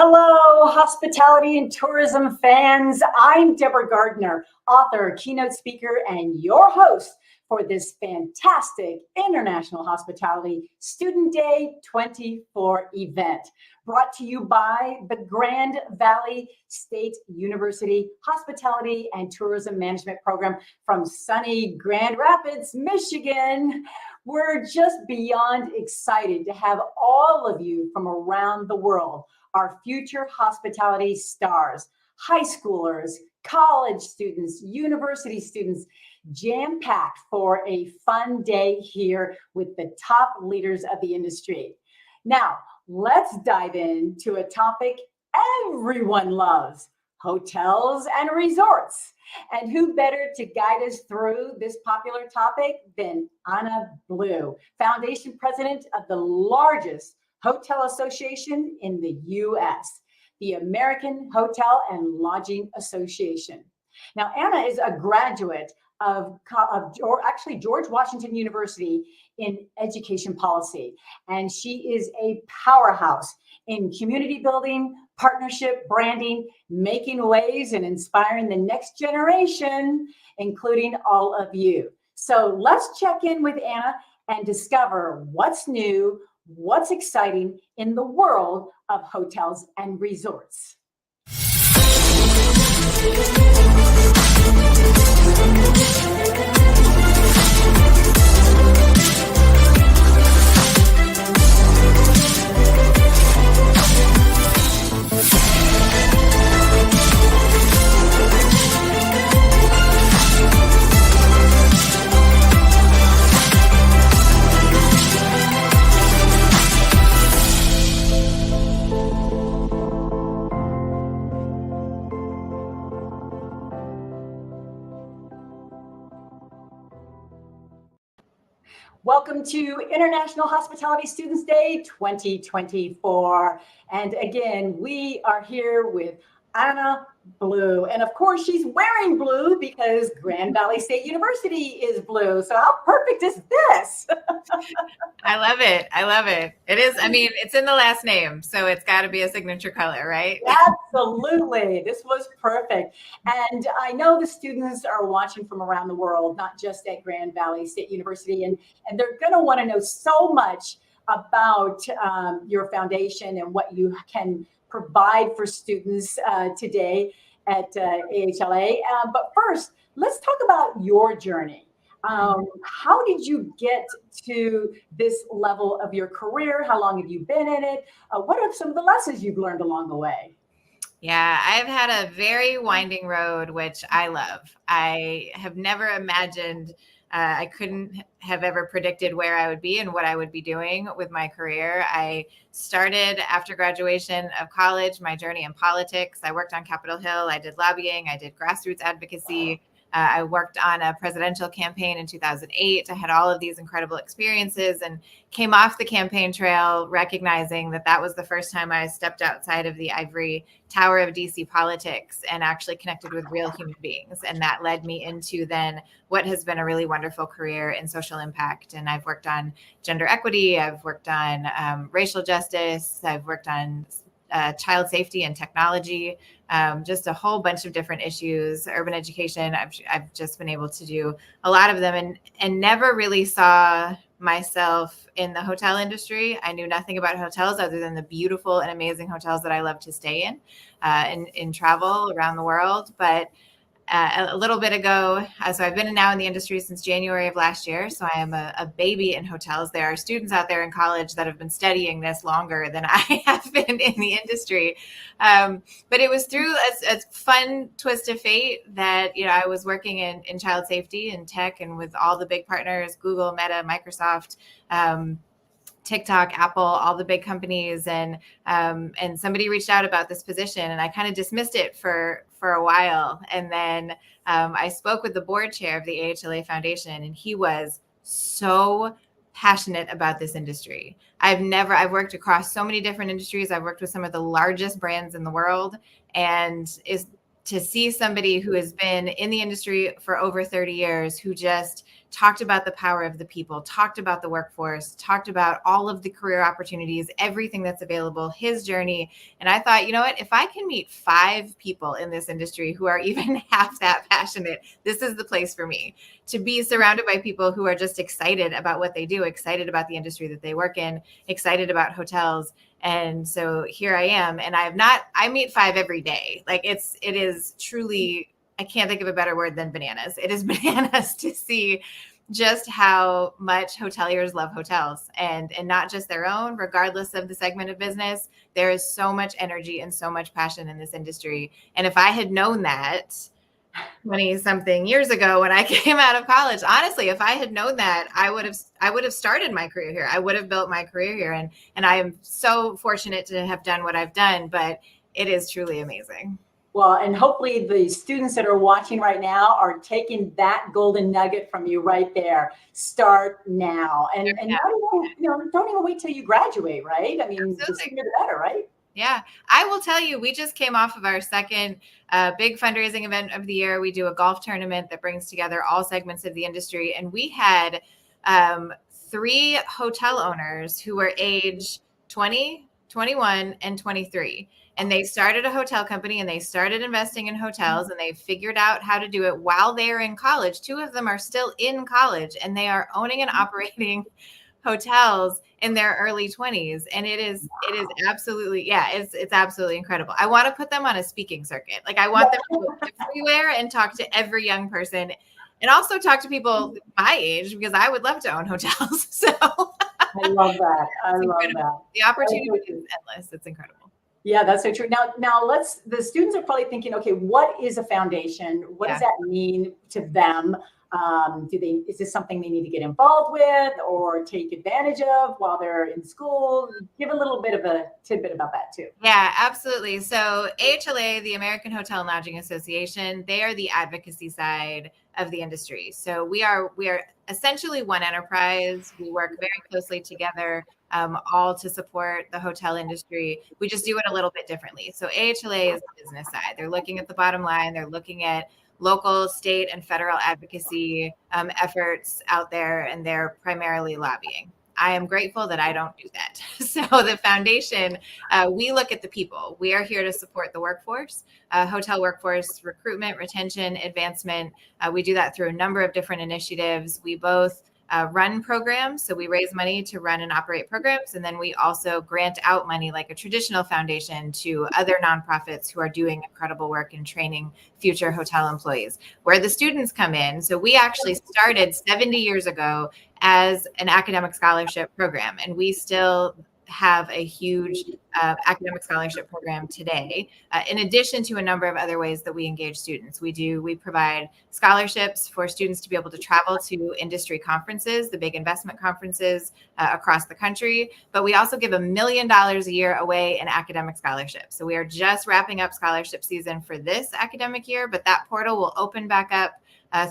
Hello, hospitality and tourism fans. I'm Deborah Gardner, author, keynote speaker, and your host for this fantastic International Hospitality Student Day 24 event, brought to you by the Grand Valley State University Hospitality and Tourism Management Program from sunny Grand Rapids, Michigan. We're just beyond excited to have all of you from around the world, our future hospitality stars, high schoolers, college students, university students, jam-packed for a fun day here with the top leaders of the industry. Now, let's dive into a topic everyone loves: hotels and resorts. And who better to guide us through this popular topic than Anna Blue, foundation president of the largest hotel association in the U.S., the American Hotel and Lodging Association. Now, Anna is a graduate of George Washington University in education policy, and she is a powerhouse in community building, partnership, branding, making waves, and inspiring the next generation, including all of you. So let's check in with Anna and discover what's new, what's exciting in the world of hotels and resorts. Welcome to International Hospitality Students Day 2024. And again, we are here with Anna Blue. And of course, she's wearing blue because Grand Valley State University is blue. So how perfect is this? I love it. I love it. It is. I mean, it's in the last name, so it's got to be a signature color, right? Absolutely. This was perfect. And I know the students are watching from around the world, not just at Grand Valley State University. And they're going to want to know so much about your foundation and what you can provide for students today at AHLA. But first, let's talk about your journey. How did you get to this level of your career? How long have you been in it? What are some of the lessons you've learned along the way? Yeah, I've had a very winding road, which I love. I have never imagined, I couldn't have ever predicted where I would be and what I would be doing with my career. I started after graduation of college, my journey in politics. I worked on Capitol Hill. I did lobbying. I did grassroots advocacy. I worked on a presidential campaign in 2008. I had all of these incredible experiences and came off the campaign trail, recognizing that that was the first time I stepped outside of the ivory tower of DC politics and actually connected with real human beings. And that led me into then what has been a really wonderful career in social impact. And I've worked on gender equity. I've worked on racial justice. I've worked on child safety and technology, just a whole bunch of different issues, urban education. I've just been able to do a lot of them and never really saw myself in the hotel industry. I knew nothing about hotels other than the beautiful and amazing hotels that I love to stay in travel around the world. But a little bit ago, so I've been now in the industry since January of last year. So I am a baby in hotels. There are students out there in college that have been studying this longer than I have been in the industry. But it was through a fun twist of fate that, I was working in child safety and tech and with all the big partners, Google, Meta, Microsoft, TikTok, Apple, all the big companies, and somebody reached out about this position, and I kind of dismissed it for a while, and then I spoke with the board chair of the AHLA Foundation, and he was so passionate about this industry. I've worked across so many different industries. I've worked with some of the largest brands in the world, and to see somebody who has been in the industry for over 30 years, who just talked about the power of the people, talked about the workforce, talked about all of the career opportunities, everything that's available, his journey. And I thought, you know what, if I can meet 5 people in this industry who are even half that passionate, this is the place for me, to be surrounded by people who are just excited about what they do, excited about the industry that they work in, excited about hotels. And so here I am, and I meet 5 every day. Like it is truly, I can't think of a better word than bananas. It is bananas to see just how much hoteliers love hotels, and not just their own, regardless of the segment of business. There is so much energy and so much passion in this industry. And if I had known that 20 something years ago when I came out of college, honestly, if I had known that, I would have started my career here. I would have built my career here. And I am so fortunate to have done what I've done, but it is truly amazing. Well, and hopefully the students that are watching right now are taking that golden nugget from you right there. Start now. And don't even wait till you graduate, right? I mean, the sooner the better, right? Yeah, I will tell you, we just came off of our second big fundraising event of the year. We do a golf tournament that brings together all segments of the industry. And we had 3 hotel owners who were age 20, 21, and 23. And they started a hotel company, and they started investing in hotels, and they figured out how to do it while they are in college. 2 of them are still in college, and they are owning and operating hotels in their early 20s. And it is absolutely, it's absolutely incredible. I want to put them on a speaking circuit. Like I want them to go everywhere and talk to every young person, and also talk to people my age, because I would love to own hotels. So I love that. I love that. The opportunity is endless. It's incredible. Yeah, that's so true. Now the students are probably thinking, okay, what is a foundation? What does that mean to them? Is this something they need to get involved with or take advantage of while they're in school? Give a little bit of a tidbit about that too. Yeah, absolutely. So AHLA, the American Hotel and Lodging Association, they are the advocacy side of the industry. So we are essentially one enterprise. We work very closely together, all to support the hotel industry. We just do it a little bit differently. So AHLA is the business side. They're looking at the bottom line. They're looking at local, state, and federal advocacy efforts out there, and they're primarily lobbying. I am grateful that I don't do that. So the foundation, we look at the people. We are here to support the workforce, hotel workforce recruitment, retention, advancement. We do that through a number of different initiatives. We both run programs. So we raise money to run and operate programs. And then we also grant out money like a traditional foundation to other nonprofits who are doing incredible work in training future hotel employees, where the students come in. So we actually started 70 years ago as an academic scholarship program, and we still have a huge academic scholarship program today, in addition to a number of other ways that we engage students. We provide scholarships for students to be able to travel to industry conferences, the big investment conferences across the country, but we also give $1 million a year away in academic scholarships. So we are just wrapping up scholarship season for this academic year, but that portal will open back up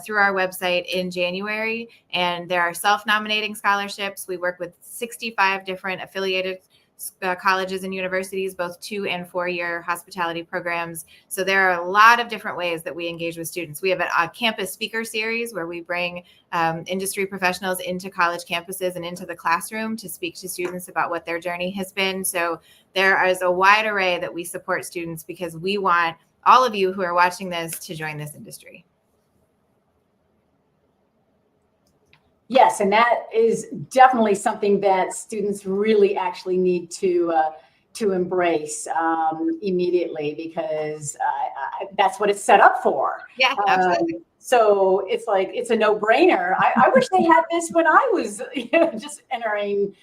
through our website in January. And there are self-nominating scholarships. We work with 65 different affiliated colleges and universities, both 2- and 4-year hospitality programs. So there are a lot of different ways that we engage with students. We have a campus speaker series where we bring industry professionals into college campuses and into the classroom to speak to students about what their journey has been. So there is a wide array that we support students, because we want all of you who are watching this to join this industry. Yes, and that is definitely something that students really actually need to embrace immediately, because that's what it's set up for. Yeah, absolutely. So it's like, it's a no-brainer. I wish they had this when I was just entering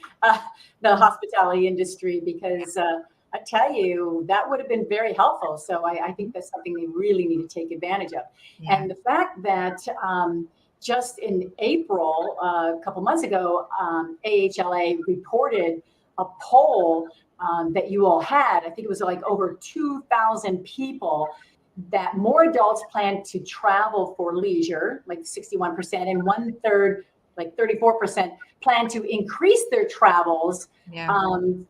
the hospitality industry, because I tell you, that would have been very helpful. So I think that's something they really need to take advantage of. Yeah. And the fact that just in April, a couple months ago, AHLA reported a poll that you all had. I think it was like over 2,000 people, that more adults plan to travel for leisure, like 61%, and 1/3, like 34%, plan to increase their travels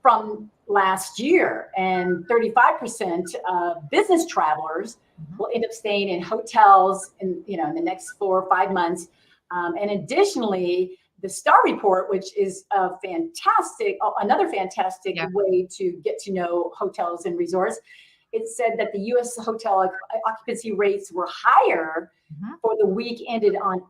from last year. And 35% of business travelers will end up staying in hotels in the next 4 or 5 months. And additionally, the Star Report, which is another fantastic way to get to know hotels and resorts, it said that the U.S. hotel occupancy rates were higher for the week ended on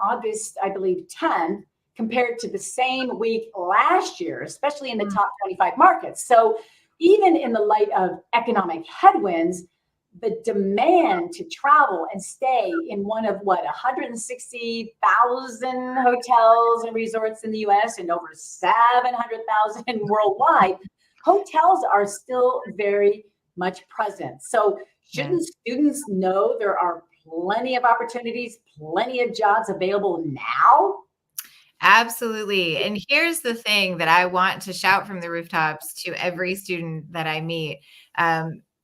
August, I believe, 10th, compared to the same week last year, especially in the top 25 markets. So even in the light of economic headwinds, the demand to travel and stay in one of 160,000 hotels and resorts in the US and over 700,000 worldwide, hotels are still very much present. So shouldn't students know there are plenty of opportunities, plenty of jobs available now? Absolutely. And here's the thing that I want to shout from the rooftops to every student that I meet.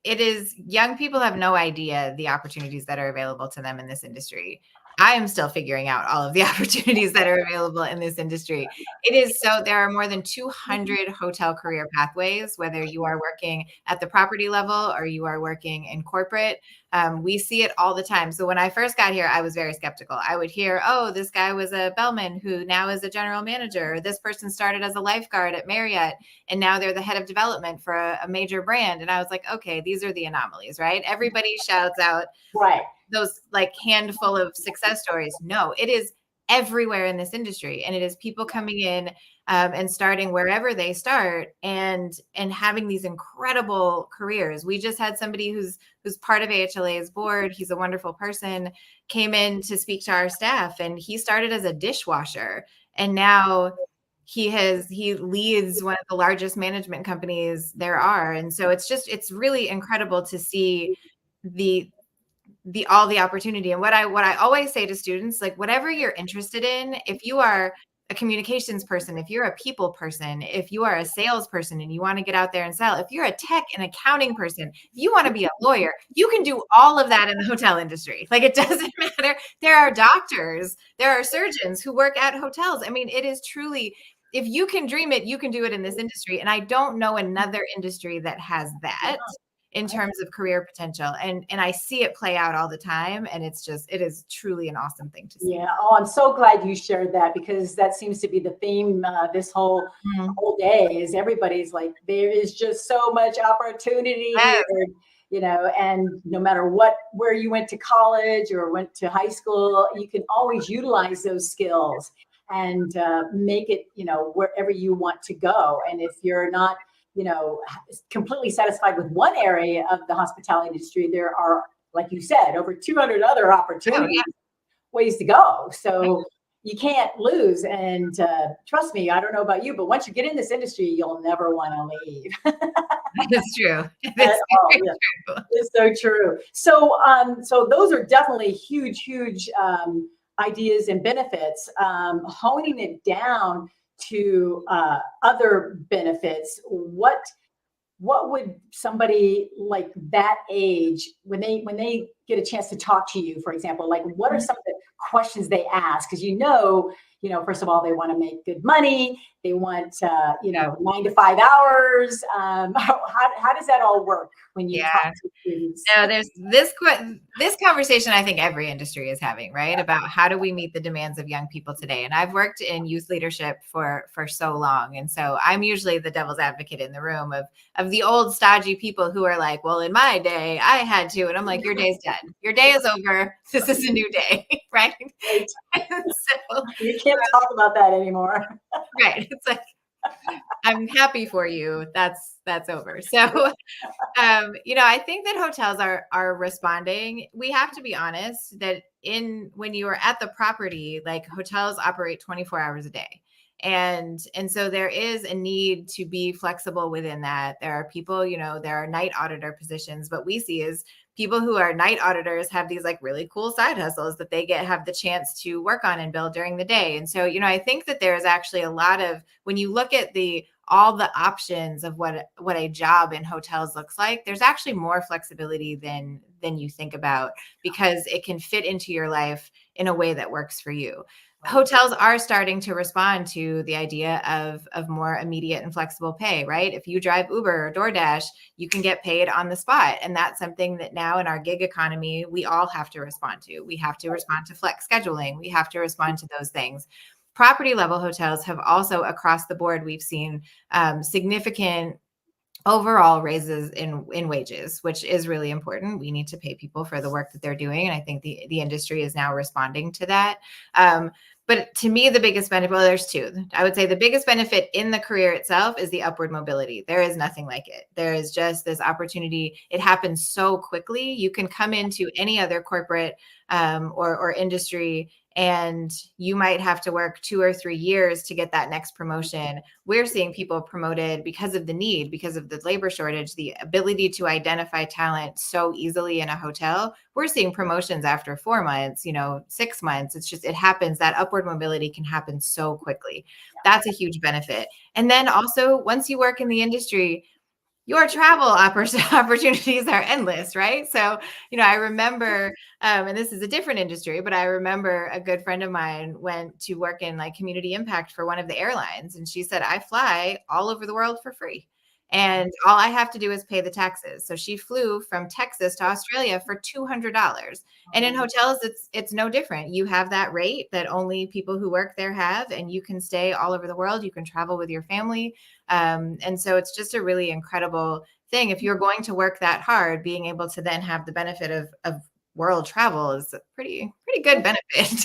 It is young people have no idea the opportunities that are available to them in this industry. I am still figuring out all of the opportunities that are available in this industry. There are more than 200 hotel career pathways, whether you are working at the property level or you are working in corporate. We see it all the time. So when I first got here, I was very skeptical. I would hear, oh, this guy was a bellman who now is a general manager. Or this person started as a lifeguard at Marriott, and now they're the head of development for a major brand. And I was like, okay, these are the anomalies, right? Everybody shouts out those like handful of success stories. No, it is everywhere in this industry. And it is people coming in and starting wherever they start and having these incredible careers. We just had somebody who's part of AHLA's board. He's a wonderful person, came in to speak to our staff, and he started as a dishwasher. And now he leads one of the largest management companies there are. And so it's really incredible to see all the opportunity. And what I always say to students, like whatever you're interested in, if you are a communications person, if you're a people person, if you are a salesperson and you want to get out there and sell, if you're a tech and accounting person, if you want to be a lawyer, you can do all of that in the hotel industry. Like it doesn't matter. There are doctors, there are surgeons who work at hotels. I mean, it is truly, if you can dream it, you can do it in this industry. And I don't know another industry that has that in terms of career potential. And I see it play out all the time. And it is truly an awesome thing to see. Yeah. Oh, I'm so glad you shared that, because that seems to be the theme this whole day is everybody's like, there is just so much opportunity here, and no matter where you went to college or went to high school, you can always utilize those skills and make it, wherever you want to go. And if you're not, completely satisfied with one area of the hospitality industry, there are, like you said, over 200 other opportunities, ways to go. So you can't lose. And trust me, I don't know about you, but once you get in this industry, you'll never want to leave. That's true. It's so true. So those are definitely huge ideas and benefits. Honing it down to other benefits, what would somebody like that age, when they get a chance to talk to you, for example, like what are some of the questions they ask? Because first of all, they want to make good money. They want 9 to 5 hours. How does that all work when you talk to students? No, there's this conversation I think every industry is having, right? About how do we meet the demands of young people today? And I've worked in youth leadership for so long. And so I'm usually the devil's advocate in the room of the old stodgy people who are like, well, in my day, I had to. And I'm like, your day's done. Your day is over. This is a new day, right? So you can't talk about that anymore. Right. It's like, I'm happy for you. That's over. So, I think that hotels are responding. We have to be honest that when you are at the property, like hotels operate 24 hours a day. And so there is a need to be flexible within that. There are people, there are night auditor positions. What we see is people who are night auditors have these like really cool side hustles that they have the chance to work on and build during the day. And so, I think that there's actually a lot of, when you look at all the options of what a job in hotels looks like, there's actually more flexibility than you think about, because it can fit into your life in a way that works for you. hotels are starting to respond to the idea of more immediate and flexible pay, right? If you drive Uber or DoorDash, you can get paid on the spot. And that's something that now in our gig economy, we all have to respond to. We have to respond to flex scheduling. We have to respond to those things. Property level hotels have also, across the board, we've seen significant overall raises in wages, which is really important. We need to pay people for the work that they're doing. And I think the industry is now responding to that. But to me, the biggest benefit, well, there's two. I would say the biggest benefit in the career itself is the upward mobility. There is nothing like it. There is just this opportunity. It happens so quickly. You can come into any other corporate or industry, and you might have to work 2 or 3 years to get that next promotion. We're seeing people promoted because of the need, because of the labor shortage, the ability to identify talent so easily in a hotel. We're seeing promotions after 4 months, 6 months. It's just, it happens. That upward mobility can happen so quickly. That's a huge benefit. And then also, once you work in the industry, your travel opportunities are endless, right? So, I remember, and this is a different industry, but I remember a good friend of mine went to work in like community impact for one of the airlines. And she said, I fly all over the world for free. And all I have to do is pay the taxes. So she flew from Texas to Australia for $200. And in hotels, it's no different. You have that rate that only people who work there have, and you can stay all over the world. You can travel with your family. And so it's just a really incredible thing. If you're going to work that hard, being able to then have the benefit of world travel is a pretty good benefit.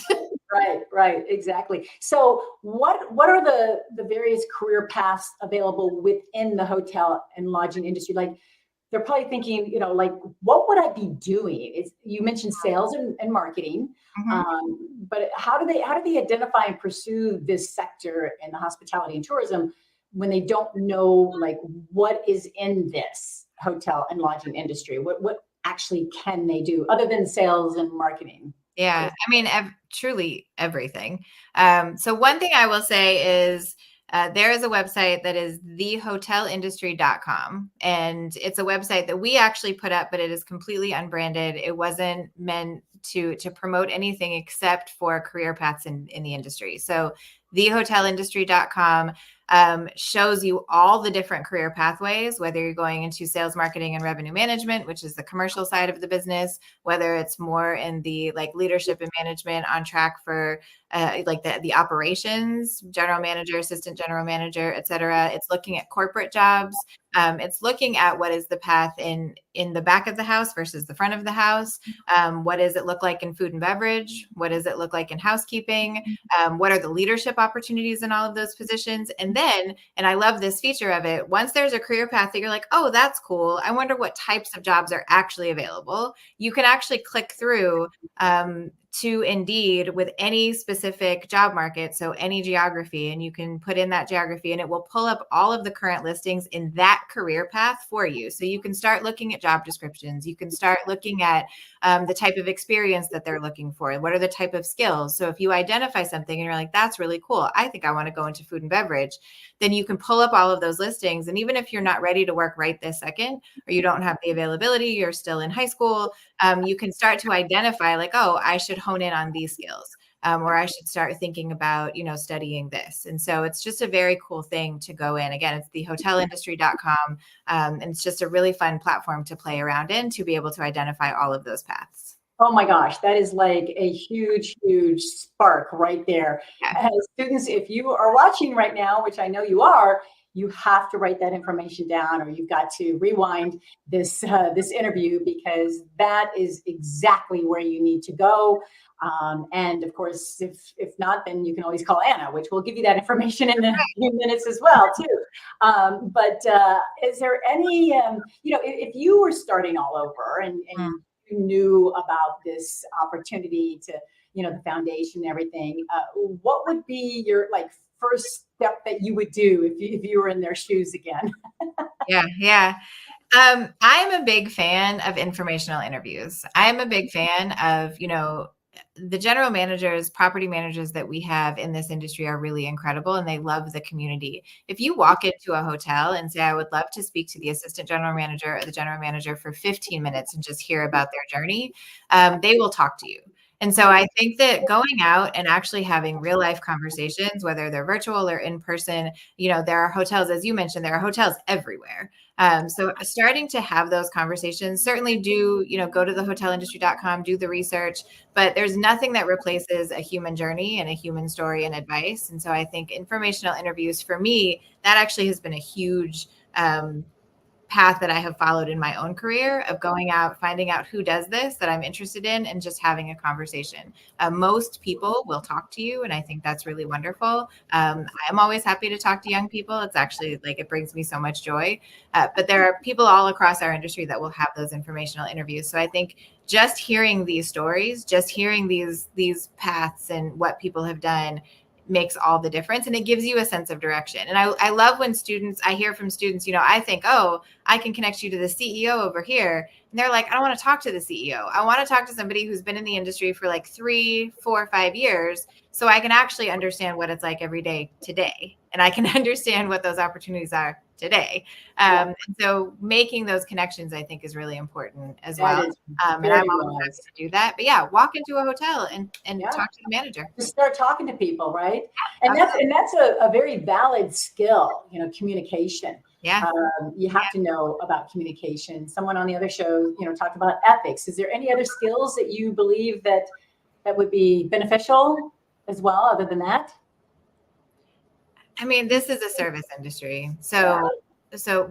Right, exactly. So what are the various career paths available within the hotel and lodging industry? Like, they're probably thinking, like, what would I be doing? You mentioned sales and marketing, but how do they identify and pursue this sector in the hospitality and tourism when they don't know, like, what is in this hotel and lodging industry? What actually can they do other than sales and marketing? Yeah, I mean, truly everything. So one thing I will say is there is a website that is thehotelindustry.com. And it's a website that we actually put up, but it is completely unbranded. It wasn't meant to promote anything except for career paths in the industry. So thehotelindustry.com shows you all the different career pathways, whether you're going into sales, marketing, and revenue management, which is the commercial side of the business, whether it's more in the like leadership and management on track for like the operations, general manager, assistant general manager, et cetera. It's looking at corporate jobs. It's looking at what is the path in the back of the house versus the front of the house. What does it look like in food and beverage? What does it look like in housekeeping? What are the leadership opportunities in all of those positions? And then, and I love this feature of it, once there's a career path that you're like, oh, that's cool. I wonder what types of jobs are actually available. You can actually click through to Indeed with any specific job market, so any geography, and you can put in that geography and it will pull up all of the current listings in that career path for you. So you can start looking at job descriptions. You can start looking at the type of experience that they're looking for. What are the type of skills? So if you identify something and you're like, that's really cool, I think I want to go into food and beverage, then you can pull up all of those listings. And even if you're not ready to work right this second, or you don't have the availability, you're still in high school, you can start to identify like, oh, I should hone in on these skills, or I should start thinking about, studying this. And so it's just a very cool thing to go in. Again, it's thehotelindustry.com. And it's just a really fun platform to play around in to be able to identify all of those paths. Oh my gosh, that is like a huge, huge spark right there. Yeah. As students, if you are watching right now, which I know you are, you have to write that information down, or you've got to rewind this interview, because that is exactly where you need to go. And of course, if not, then you can always call Anna, which will give you that information in a few minutes as well, too. But is there any, if you were starting all over and you knew about this opportunity to, the foundation and everything, what would be your first step that you would do if you were in their shoes again? Yeah. I'm a big fan of informational interviews. I'm a big fan of, the general managers, property managers that we have in this industry are really incredible, and they love the community. If you walk into a hotel and say, I would love to speak to the assistant general manager or the general manager for 15 minutes and just hear about their journey, they will talk to you. And so I think that going out and actually having real life conversations, whether they're virtual or in person, there are hotels, as you mentioned, there are hotels everywhere. So starting to have those conversations, certainly go to the hotelindustry.com, do the research, but there's nothing that replaces a human journey and a human story and advice. And so I think informational interviews for me, that actually has been a huge path that I have followed in my own career of going out, finding out who does this that I'm interested in, and just having a conversation. Most people will talk to you, and I think that's really wonderful. I'm always happy to talk to young people. It's actually it brings me so much joy. But there are people all across our industry that will have those informational interviews. So I think just hearing these stories, just hearing these paths and what people have done makes all the difference, and it gives you a sense of direction. And I love when I hear from students, I think, oh, I can connect you to the CEO over here. And they're like, I don't want to talk to the CEO. I want to talk to somebody who's been in the industry for 3, 4, 5 years, so I can actually understand what it's like every day today. And I can understand what those opportunities are today. And so making those connections, I think, is really important as well. And I'm always happy to do that. But yeah, walk into a hotel and talk to the manager. Just start talking to people, right? And that's a very valid skill, communication. Yeah. You have to know about communication. Someone on the other show, talked about ethics. Is there any other skills that you believe that would be beneficial as well, other than that? I mean, this is a service industry. So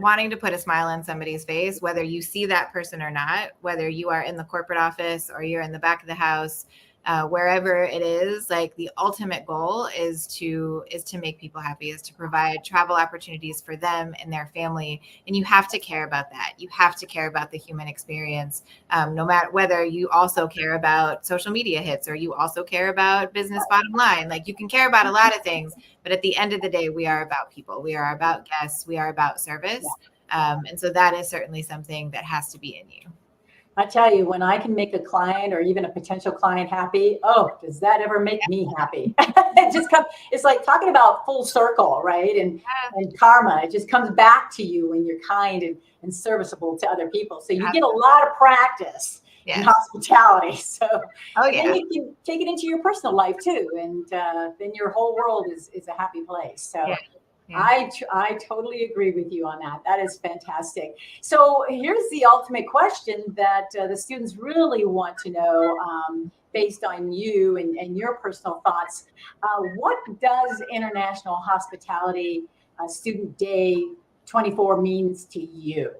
wanting to put a smile on somebody's face, whether you see that person or not, whether you are in the corporate office or you're in the back of the house, wherever it is, the ultimate goal is to make people happy, is to provide travel opportunities for them and their family. And you have to care about that. You have to care about the human experience, no matter whether you also care about social media hits or you also care about business bottom line. You can care about a lot of things, but at the end of the day, we are about people. We are about guests. We are about service. And so that is certainly something that has to be in you. I tell you, when I can make a client or even a potential client happy, oh, does that ever make me happy? It's like talking about full circle, right? And karma, it just comes back to you when you're kind and serviceable to other people. So you get a lot of practice in hospitality. So then you can take it into your personal life too. And then your whole world is a happy place. So I totally agree with you on that. That is fantastic. So here's the ultimate question that the students really want to know, based on you and your personal thoughts. What does International Hospitality Student Day 24 means to you?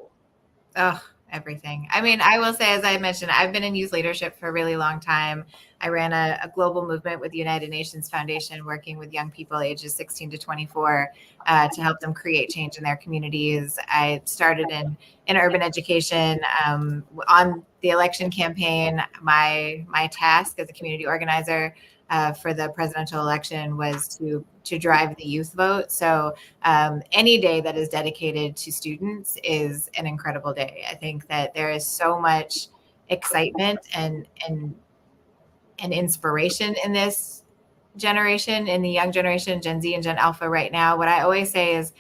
Oh, everything. I mean, I will say, as I mentioned, I've been in youth leadership for a really long time. I ran a global movement with the United Nations Foundation, working with young people ages 16 to 24 to help them create change in their communities. I started in urban education. On the election campaign, my task as a community organizer for the presidential election was to drive the youth vote. So any day that is dedicated to students is an incredible day. I think that there is so much excitement and inspiration in this generation, in the young generation, Gen Z and Gen Alpha right now. What I always say is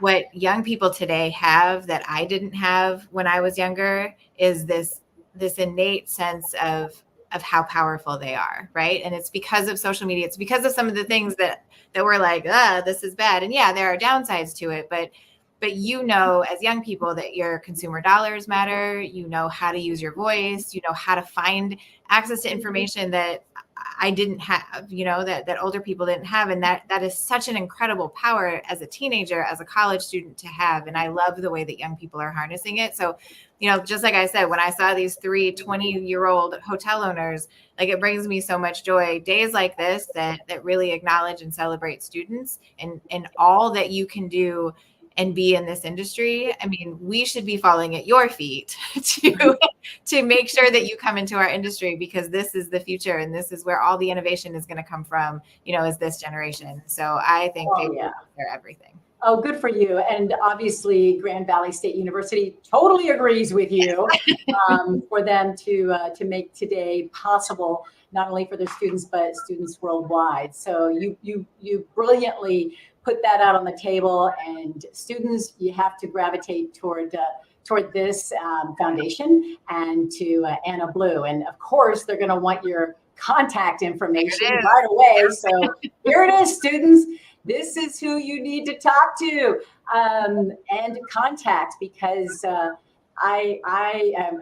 what young people today have that I didn't have when I was younger is this innate sense of how powerful they are, right? And it's because of social media. It's because of some of the things that we're like, this is bad. And yeah, there are downsides to it, but as young people, that your consumer dollars matter. You know how to use your voice. You know how to find access to information that I didn't have, that older people didn't have. And that is such an incredible power as a teenager, as a college student to have. And I love the way that young people are harnessing it. So, just like I said, when I saw these 3 20-year-old hotel owners, it brings me so much joy. Days like this that really acknowledge and celebrate students and all that you can do and be in this industry. I mean, we should be falling at your feet to make sure that you come into our industry, because this is the future and this is where all the innovation is going to come from, is this generation. So I think they're everything. Oh, good for you. And obviously Grand Valley State University totally agrees with you for them to make today possible, not only for their students, but students worldwide. So you brilliantly put that out on the table, and students, you have to gravitate toward toward this foundation, and to Anna Blue. And of course, they're going to want your contact information right away. So here it is, students. This is who you need to talk to and contact, because I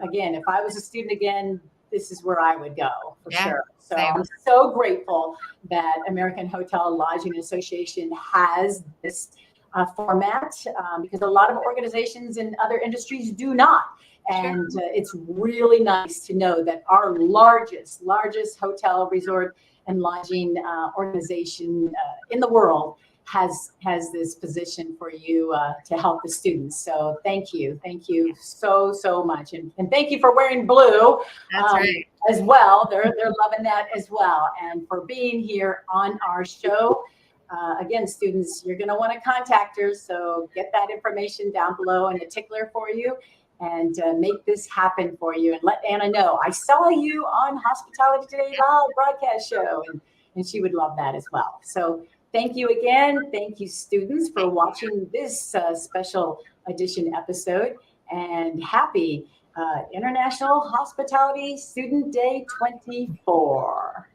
again, if I was a student again, this is where I would go for sure. So I'm so grateful that American Hotel Lodging Association has this format, because a lot of organizations in other industries do not. And it's really nice to know that our largest hotel, resort, and lodging organization in the world has this position for you to help the students. So thank you so much, and thank you for wearing blue as well. They're loving that as well, and for being here on our show. Again, students, you're going to want to contact her, so get that information down below in the tickler for you, and make this happen for you. And let Anna know I saw you on Hospitality Today Live broadcast show, and she would love that as well. So thank you again. Thank you, students, for watching this special edition episode, and happy International Hospitality Student Day 24.